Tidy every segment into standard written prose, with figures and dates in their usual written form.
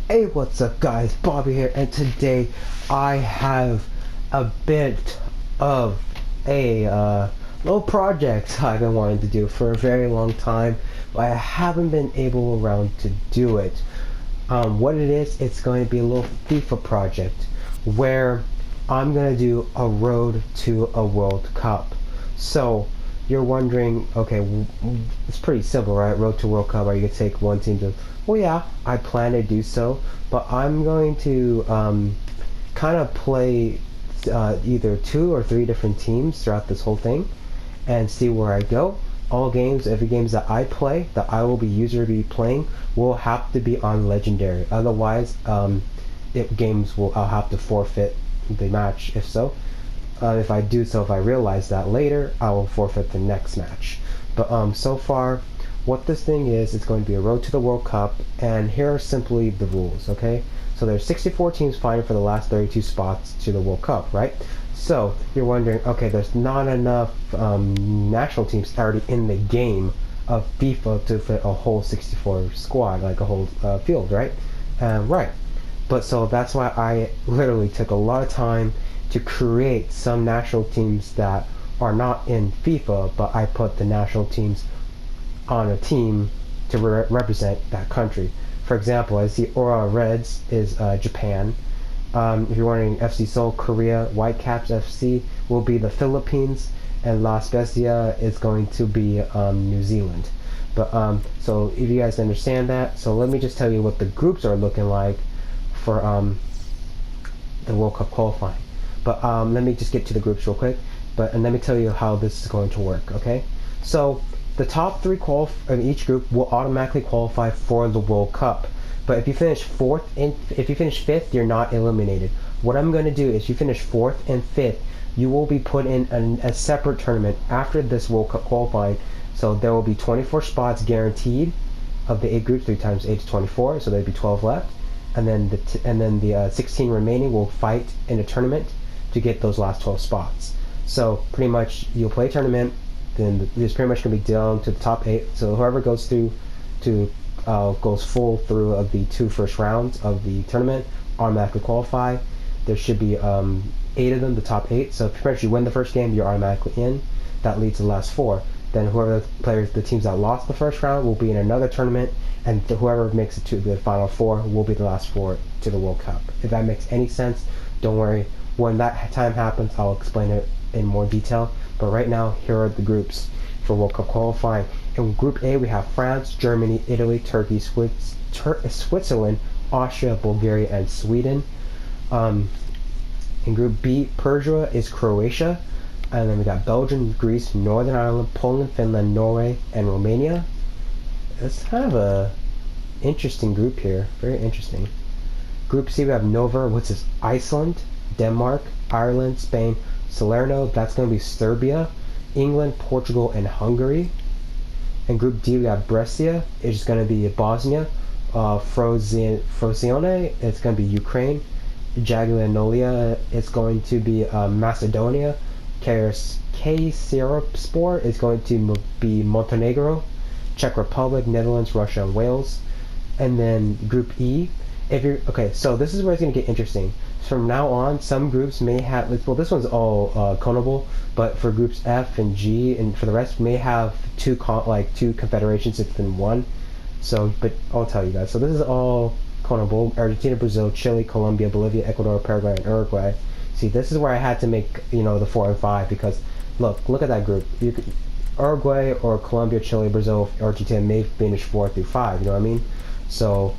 Hey, what's up guys, Bobby here, and today I have a bit of a little project I've been wanting to do for a very long time, but I haven't been able around to do it. What it is, it's going to be a little FIFA project where I'm going to do a road to a World Cup. So you're wondering, okay, it's pretty simple, right? Road to World Cup, are you going to take one team to... Well, yeah, I plan to do so, but I'm going to kind of play either two or three different teams throughout this whole thing and see where I go. All games, every games that I play, that I will be usually playing, will have to be on legendary. Otherwise, I'll have to forfeit the match. If so, if I do so, if I realize that later, I will forfeit the next match. But so far, what this thing is, it's going to be a road to the World Cup, and here are simply the rules. Okay, so there's 64 teams fighting for the last 32 spots to the World Cup, right? So you're wondering, okay, there's not enough national teams already in the game of FIFA to fit a whole 64 squad, like a whole field, right? Right. But so that's why I literally took a lot of time to create some national teams that are not in FIFA, but I put the national teams on a team to represent that country. For example, I see Aura Reds is Japan. If you're wondering, FC Seoul, Korea, Whitecaps FC will be the Philippines, and La Spezia is going to be New Zealand. But so if you guys understand that, so let me just tell you what the groups are looking like for the World Cup qualifying. But let me just get to the groups real quick. And let me tell you how this is going to work. Okay, so the top three in each group will automatically qualify for the World Cup. But if you finish if you finish fifth, you're not eliminated. What I'm going to do is, you finish fourth and fifth, you will be put in a separate tournament after this World Cup qualifying. So there will be 24 spots guaranteed of the 8 groups. 3 times 8 is 24, so there'll be 12 left. And then the 16 remaining will fight in a tournament to get those last 12 spots. So pretty much you'll play a tournament, then there's pretty much going to be down to the top 8. So whoever goes through goes full through of the 2 first rounds of the tournament automatically qualify. There should be 8 of them, the top 8. So if you win the first game, you're automatically in. That leads to the last 4. Then the teams that lost the first round will be in another tournament, and whoever makes it to the final 4 will be the last 4 to the World Cup. If that makes any sense, don't worry. When that time happens, I'll explain it in more detail. But right now, here are the groups for World Cup qualifying. In Group A, we have France, Germany, Italy, Turkey, Switzerland, Austria, Bulgaria, and Sweden. In Group B, Persia is Croatia. And then we got Belgium, Greece, Northern Ireland, Poland, Finland, Norway, and Romania. It's kind of a interesting group here. Very interesting. Group C, we have Nova, which is Iceland, Denmark, Ireland, Spain, Salerno, that's going to be Serbia, England, Portugal, and Hungary. In Group D, we have Brescia, it's going to be Bosnia, Frosione, it's going to be Ukraine, Jagiellonia, it's going to be Macedonia, Kayserispor is going to be Montenegro, Czech Republic, Netherlands, Russia, and Wales. And then Group E, so this is where it's going to get interesting. From now on, some groups may have, well, this one's all clonable, but for groups F and G and for the rest, may have two confederations instead of one. So, but I'll tell you guys. So this is all clonable: Argentina, Brazil, Chile, Colombia, Bolivia, Ecuador, Paraguay, and Uruguay. See, this is where I had to make the 4 and 5, because look at that group. Uruguay or Colombia, Chile, Brazil, Argentina may finish 4 through 5. You know what I mean? So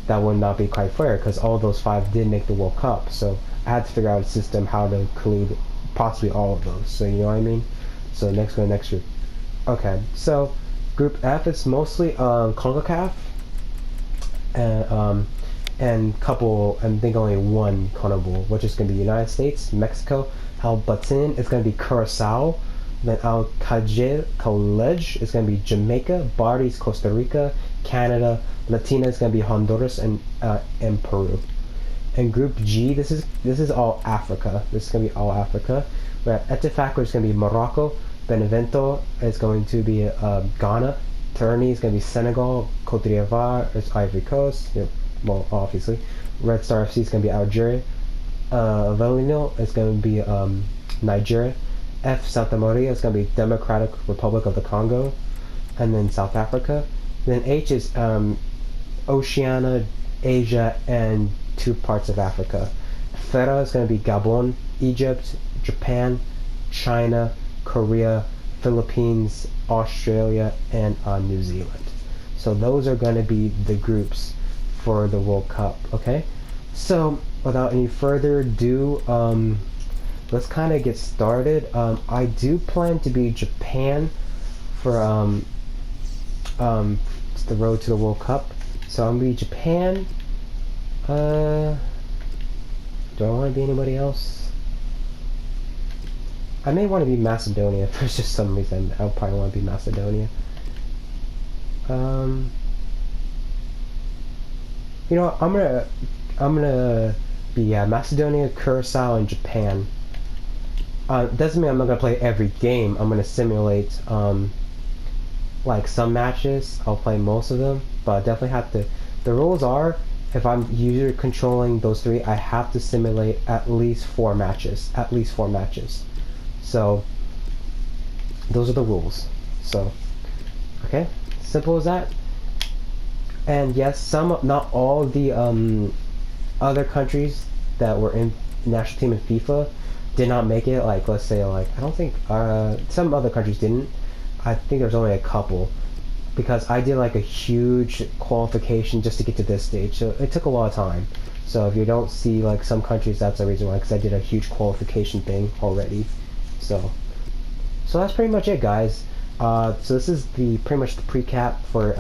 that would not be quite fair, because all those 5 did make the World Cup. So I had to figure out a system how to include possibly all of those. So you know what I mean? So next group. Okay, so Group F is mostly CONCACAF, and I think only one clonable, which is going to be United States, Mexico. Albatin is going to be Curacao. Then Al-Khalej is going to be Jamaica. Bardi's Costa Rica. Canada. Latina is going to be Honduras and Peru. And Group G, this is all Africa. This is going to be all Africa. Where Etifak is going to be Morocco. Benevento is going to be Ghana. Tourney is going to be Senegal. Cote d'Ivoire is Ivory Coast. well, obviously. Red Star FC is going to be Algeria. Valino is going to be Nigeria. F Santa Maria is going to be Democratic Republic of the Congo, and then South Africa. Then H is Oceania, Asia, and 2 parts of Africa. Theta is going to be Gabon, Egypt, Japan, China, Korea, Philippines, Australia, and New Zealand. So those are going to be the groups for the World Cup. Okay, so without any further ado, let's kind of get started. I do plan to be Japan for the road to the World Cup. So I'm gonna be Japan. Do I want to be anybody else? I may want to be Macedonia for just some reason. I'll probably want to be Macedonia. You know what? I'm gonna be Macedonia, Curacao, and Japan. Doesn't mean I'm not gonna play every game. I'm gonna simulate like some matches. I'll play most of them, but I definitely have to. The rules are, if I'm user controlling those 3, I have to simulate at least 4 matches. At least 4 matches. So those are the rules. So okay, simple as that. And yes, not all the other countries that were in national team in FIFA did not make it. Like, let's say, like, I don't think some other countries didn't. I think there's only a couple, because I did like a huge qualification just to get to this stage, so it took a lot of time. So if you don't see like some countries, that's the reason why, because I did a huge qualification thing already. So that's pretty much it, guys. So this is pretty much the pre-cap for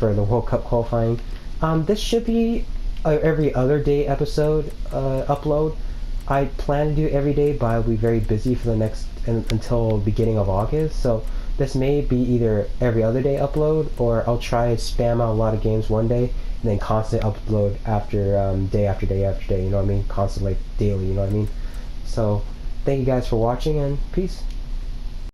the World Cup qualifying. This should be every other day episode upload. I plan to do it every day, but I'll be very busy for the next until beginning of August. So this may be either every other day upload, or I'll try to spam out a lot of games one day and then constant upload after day after day after day. You know what I mean? Constant, like daily. You know what I mean? So thank you guys for watching, and peace.